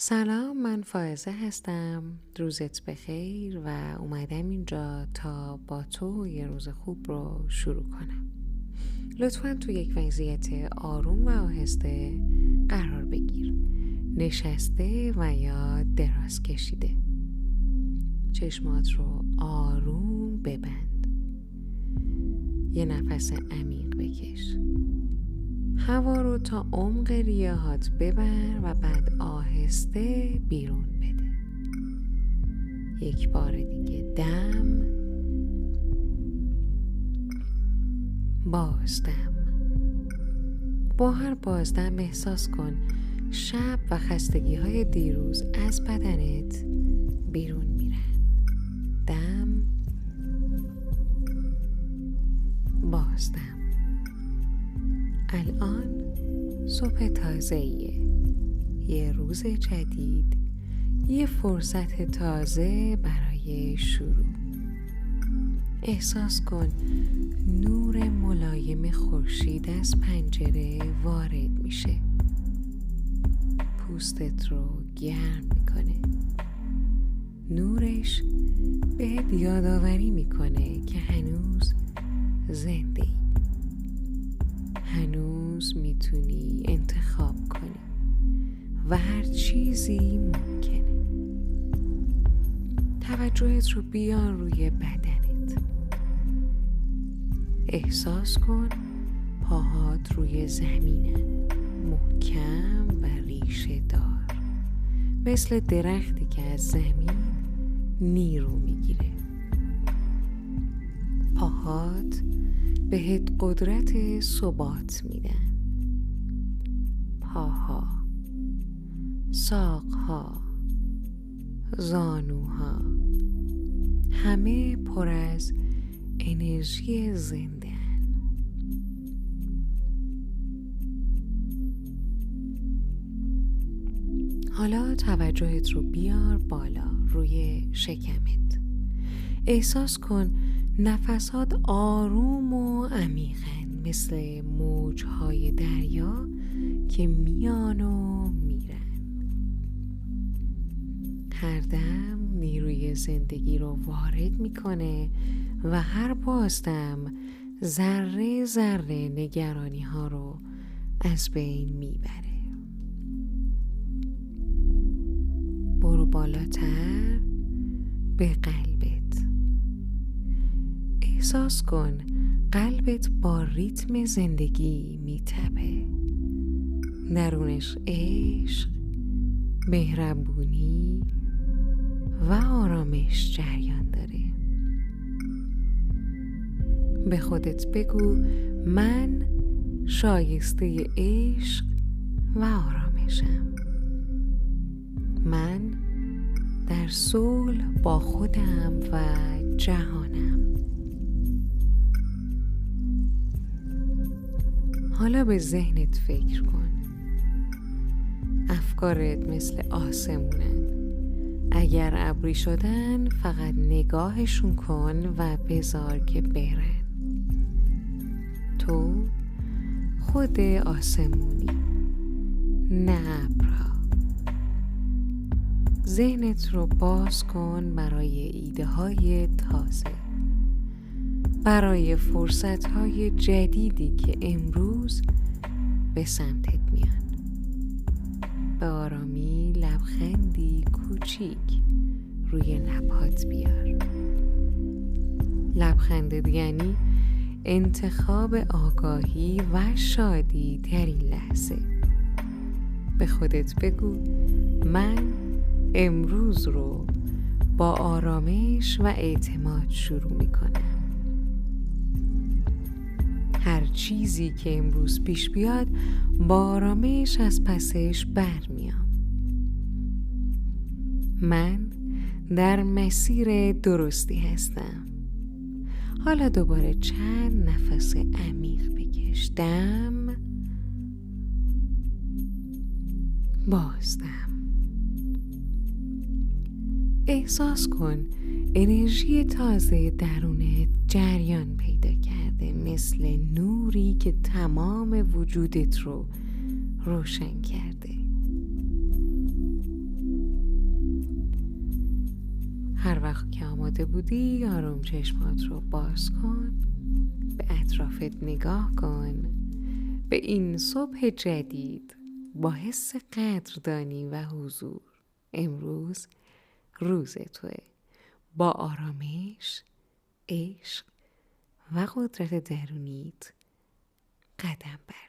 سلام، من فائزه هستم. روزت بخیر و اومدم اینجا تا با تو یه روز خوب رو شروع کنم. لطفاً تو یک وضعیت آروم و آهسته قرار بگیر. نشسته و یا دراز کشیده. چشمات رو آروم ببند. یه نفس عمیق بکش. هوا رو تا عمق ریه‌هات ببر و بعد آهسته بیرون بده. یک بار دیگه دم، بازدم. با هر بازدم احساس کن شب و خستگی‌های دیروز از بدنت بیرون میرن. دم، بازدم. الان صبح تازه‌ایه، یه روز جدید، یه فرصت تازه برای شروع. احساس کن نور ملایم خورشید از پنجره وارد میشه، پوستت رو گرم میکنه. نورش بهت یادآوری میکنه که هنوز زنده ای. هنوز میتونی انتخاب کنی و هر چیزی ممکنه. توجهت رو بیار روی بدنت. احساس کن پاهات روی زمینن، محکم و ریشه دار، مثل درختی که از زمین نیرو میگیره. پاهات بهت قدرت ثبات میدن. پاها، ساقها، زانوها، همه پر از انرژی زنده هن. حالا توجهت رو بیار بالا روی شکمت. احساس کن نفسات آروم و عمیقن، مثل موجهای دریا که میان و میرن. هر دم نیروی زندگی رو وارد میکنه و هر بازدم ذره ذره نگرانی ها رو از بین میبره. برو بالاتر به قلبت. احساس کن قلبت با ریتم زندگی میتپه. درونش عشق، مهربونی و آرامش جریان داره. به خودت بگو من شایسته عشق و آرامشم. من در صلح با خودم و جهانم. حالا به ذهنت فکر کن. افکارت مثل آسمونن. اگر ابری شدن فقط نگاهشون کن و بذار که برن. تو خود آسمونی، نه ابرها. ذهنت رو باز کن برای ایده های تازه، برای فرصت های جدیدی که امروز به سمتت میان. به آرامی لبخندی کوچیک روی لبهات بیار. لبخندت یعنی انتخاب آگاهی و شادی در این لحظه. به خودت بگو من امروز رو با آرامش و اعتماد شروع میکنم. هر چیزی که امروز پیش بیاد با آرامش از پسش برمیام. من در مسیر درستی هستم. حالا دوباره چند نفس عمیق بکش. دم، بازدم. احساس کن انرژی تازه درونت جریان پیدا کرده، مثل نوری که تمام وجودت رو روشن کرده. وقت که آماده بودی آروم چشمات رو باز کن، به اطرافت نگاه کن، به این صبح جدید با حس قدردانی و حضور. امروز روز توه، با آرامش، عشق و قدرت درونیت قدم بر.